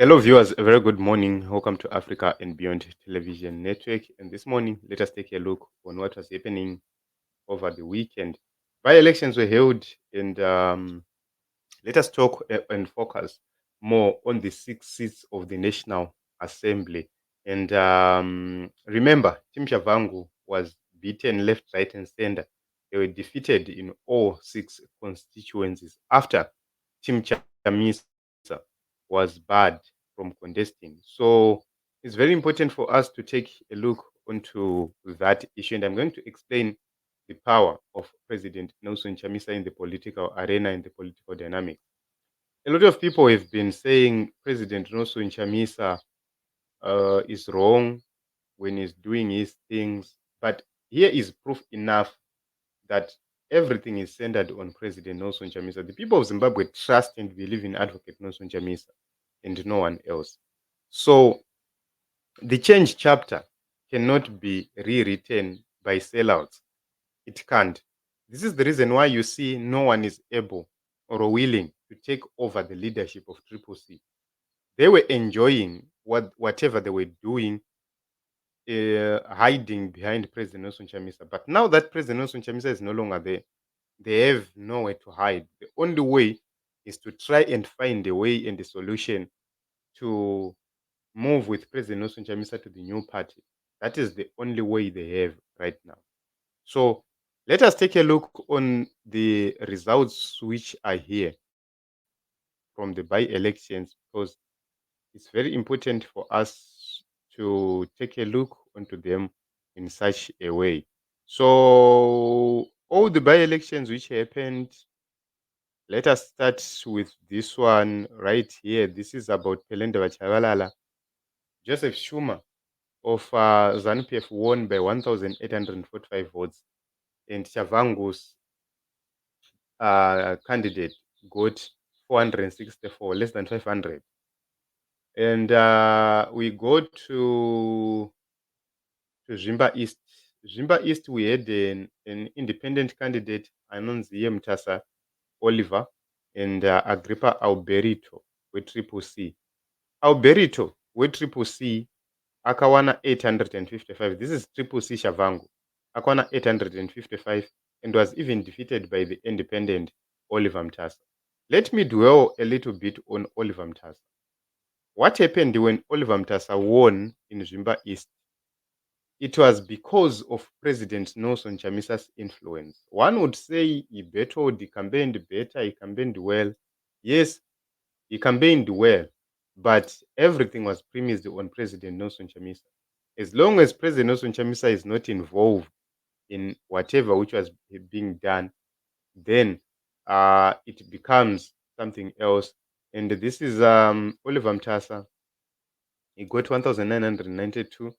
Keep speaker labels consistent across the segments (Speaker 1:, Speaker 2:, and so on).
Speaker 1: Hello, viewers. A very good morning. Welcome to Africa and Beyond Television Network. And this morning, let us take a look on what was happening over the weekend. By-elections were held, and let us talk and focus more on the 6 seats of the National Assembly. And remember, Tim Shavangu was beaten left, right, and center. They were defeated in all 6 constituencies after Tim Chamisa was barred from contesting. So it's very important for us to take a look onto that issue. And I'm going to explain the power of President Nelson Chamisa in the political arena and the political dynamics. A lot of people have been saying President Nelson Chamisa is wrong when he's doing his things, but here is proof enough that everything is centered on President Nelson Chamisa. The people of Zimbabwe trust and believe in Advocate Nelson Chamisa and no one else. So the change chapter cannot be rewritten by sellouts. It can't. This is the reason why you see no one is able or willing to take over the leadership of Triple C. They were enjoying whatever they were doing, hiding behind President Nelson Chamisa. But now that President Nelson Chamisa is no longer there, they have nowhere to hide. The only way is to try and find a way and a solution to move with President Nelson Chamisa to the new party. That is the only way they have right now. So let us take a look on the results which are here from the by-elections, because it's very important for us to take a look onto them in such a way. So all the by-elections which happened, let us start with this one right here. This is about Pelendaba Chavalala. Joseph Schumer of ZANU-PF won by 1,845 votes, and Chavangu's candidate got 464, less than 500. And we go to Zvimba East. Zvimba East, we had an independent candidate, Anonzi Mtasa Oliver, and Agrippa Alberito with Triple C. Alberito with Triple C akawana 855. This is Triple C Shavangu. Akawana 855 and was even defeated by the independent Oliver Mtasa. Let me dwell a little bit on Oliver Mtasa. What happened when Oliver Mtasa won in Zvimba East? It was because of President Nelson Chamisa's influence. One would say he battled, he campaigned better, he campaigned well. Yes, he campaigned well, but everything was premised on President Nelson Chamisa. As long as President Nelson Chamisa is not involved in whatever which was being done, then it becomes something else. And this is Oliver Mtasa. He got 1,992,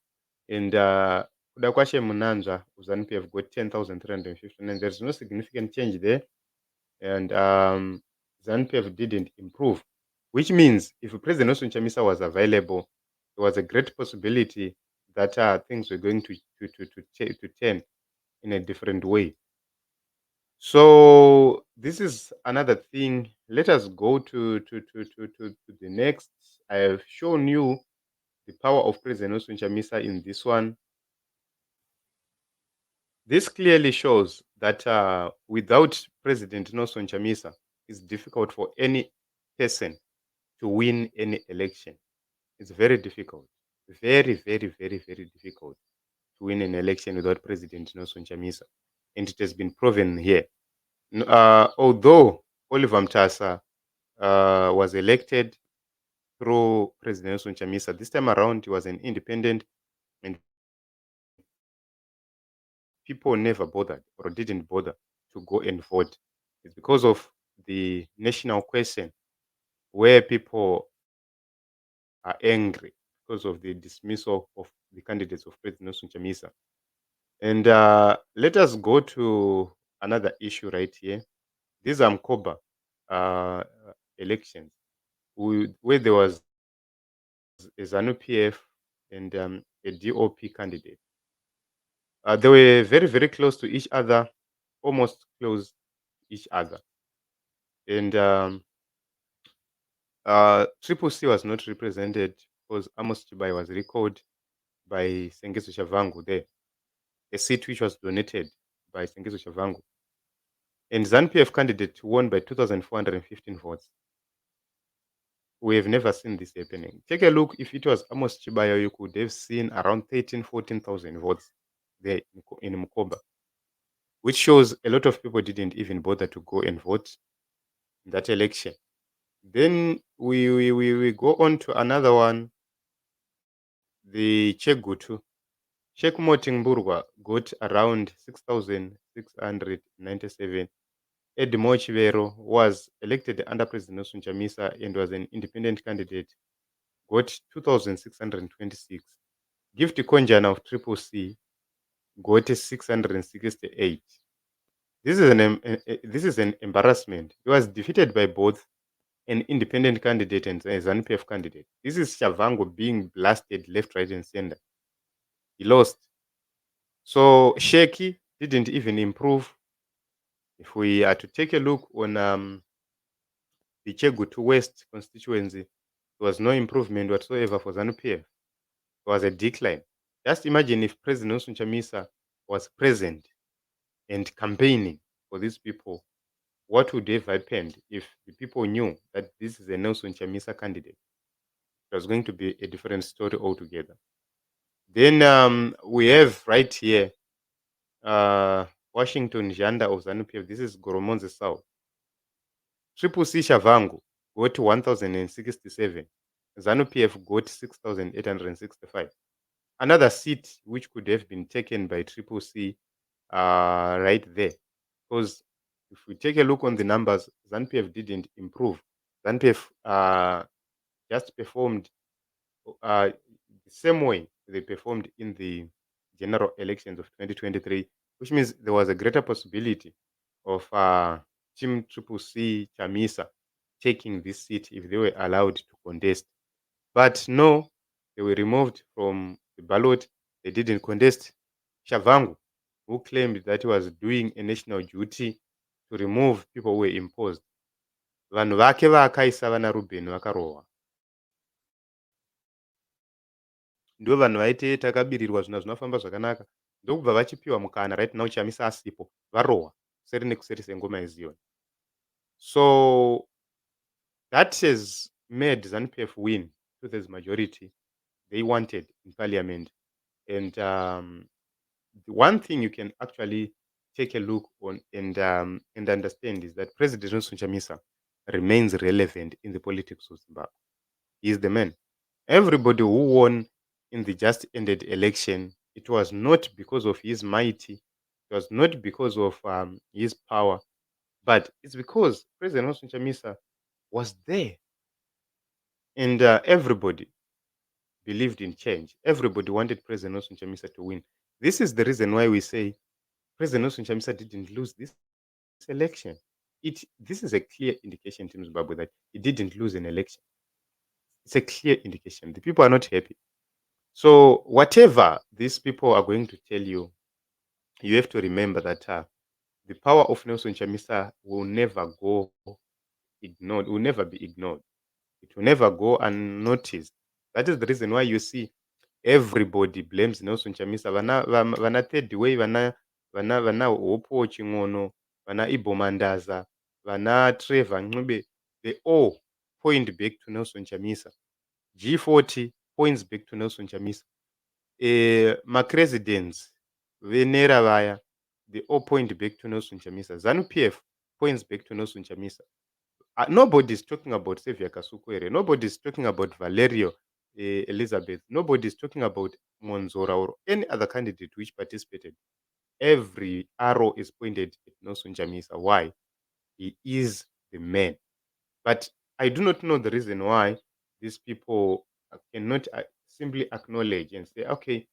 Speaker 1: and Kudakwashe Mnangagwa of ZANU-PF got 10,359. There's no significant change there, and ZANU-PF didn't improve, which means if President Nelson Chamisa was available, there was a great possibility that things were going to turn in a different way. So this is another thing. Let us go to the next. I have shown you the power of President Nelson Chamisa in this one. This clearly shows that without President Nelson Chamisa, it's difficult for any person to win any election. It's very difficult. Very, very, very, very difficult to win an election without President Nelson Chamisa. And it has been proven here. Although Oliver Mtasa was elected through President Nelson Chamisa, this time around he was an independent, and people never bothered or didn't bother to go and vote. It's because of the national question where people are angry because of the dismissal of the candidates of President Nelson Chamisa. And let us go to another issue right here. These are Mkoba elections, where there was a ZANU-PF and a DOP candidate. They were very, very close to each other, almost close to each other. And Triple C was not represented because Amos Chibai was recalled by Sengezo Shavangu there, a seat which was donated by Sengezo Shavangu. And ZANU-PF candidate won by 2,415 votes. We have never seen this happening. Take a look. If it was Amos Chibayo, you could have seen around 14,000 votes there in Mukoba, which shows a lot of people didn't even bother to go and vote in that election. Then we go on to another one, the Chegutu. Sheikh Motingburgwa got around 6,697. Edmo Chivero was elected under President Nelson Chamisa and was an independent candidate, got 2,626. Gift Konjana of Triple C got 668. This is an embarrassment. He was defeated by both an independent candidate and a ZANU-PF candidate. This is Shavango being blasted left, right, and center. He lost. So Sheki didn't even improve. If we are to take a look on the Chegutu West constituency, there was no improvement whatsoever for ZANU-PF. There was a decline. Just imagine if President Nelson Chamisa was present and campaigning for these people, what would have happened if the people knew that this is a Nelson Chamisa candidate? It was going to be a different story altogether. Then we have right here Washington Janda of ZANU-PF. This is Goromonze South. Triple C Shavangu got 1,067. ZANU-PF got 6,865. Another seat which could have been taken by Triple C right there. Because if we take a look on the numbers, ZANU-PF didn't improve. ZANU-PF just performed the same way they performed in the general elections of 2023, which means there was a greater possibility of Team Triple C Chamisa taking this seat if they were allowed to contest. But no, they were removed from the ballot. They didn't contest. Shavangu, who claimed that he was doing a national duty to remove people who were imposed. Vanhu vake vaakaisa vana Ruben vakarohwa. Ndo vanhu vaiti takabirirwa zvinhu zvinofamba zvakanaka, ndokubva vachipiwa mukana right now Chamisa asipo varohwa kuseri nekuseri sengoma yeZion. So that has made ZANU-PF win two-thirds majority they wanted in parliament. And the one thing you can actually take a look on and understand is that President Nelson Chamisa remains relevant in the politics of Zimbabwe. He is the man. Everybody who won in the just ended election, it was not because of his mighty, it was not because of his power, but it's because President Nelson Chamisa was there. And everybody believed in change. Everybody wanted President Nelson Chamisa to win. This is the reason why we say President Nelson Chamisa didn't lose this election. This is a clear indication to Zimbabwe that he didn't lose an election. It's a clear indication. The people are not happy. So whatever these people are going to tell you, you have to remember that the power of Nelson Chamisa will never go ignored, will never be ignored. It will never go unnoticed. That is the reason why you see everybody blames Nelson Chamisa. Vana third way, vana Hopo Chingono, vana Ibo Mandaza, vana Trevor Ncube, they all point back to Nelson Chamisa. G40 points back to Nelson Chamisa. Macresidents, Venera Vaya, they all point back to Nelson Chamisa. ZANU-PF points back to Nelson Chamisa. Nobody is talking about Xavier Kasukwere. Nobody is talking about Valerio Elizabeth. Nobody is talking about Monzora or any other candidate which participated. Every arrow is pointed at Nelson Chamisa. Why? He is the man. But I do not know the reason why these people cannot simply acknowledge and say, okay,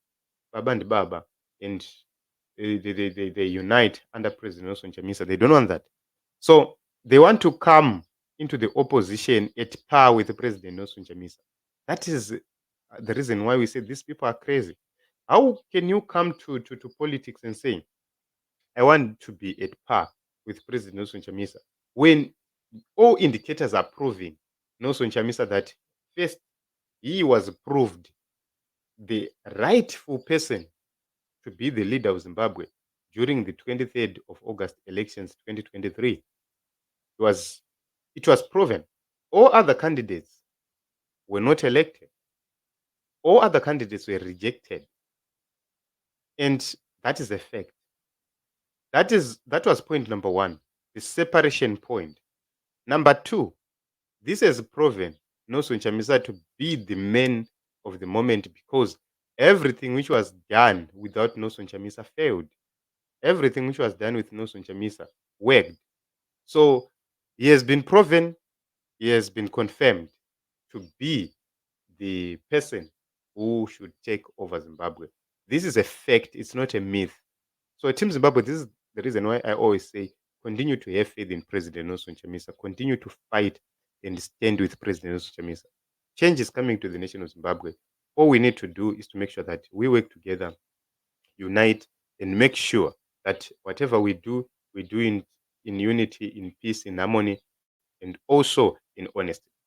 Speaker 1: Baba and Baba, and they unite under President Nelson Chamisa. They don't want that. So they want to come into the opposition at par with President Nelson Chamisa. That is the reason why we say these people are crazy. How can you come to politics and say, I want to be at par with President Nelson Chamisa, when all indicators are proving Nelson Chamisa that first he was proved the rightful person to be the leader of Zimbabwe during the 23rd of August elections 2023. It was proven. All other candidates were not elected. All other candidates were rejected. And that is a fact. That was point number one, the separation point. Number two, this has proven Nelson Chamisa to be the man of the moment because everything which was done without Nelson Chamisa failed. Everything which was done with Nelson Chamisa worked. So he has been proven, he has been confirmed to be the person who should take over Zimbabwe. This is a fact, it's not a myth. So Team Zimbabwe, this is the reason why I always say continue to have faith in President Nelson Chamisa, continue to fight and stand with President Nelson Chamisa. Change is coming to the nation of Zimbabwe. All we need to do is to make sure that we work together, unite, and make sure that whatever we do in unity, in peace, in harmony, and also in honesty.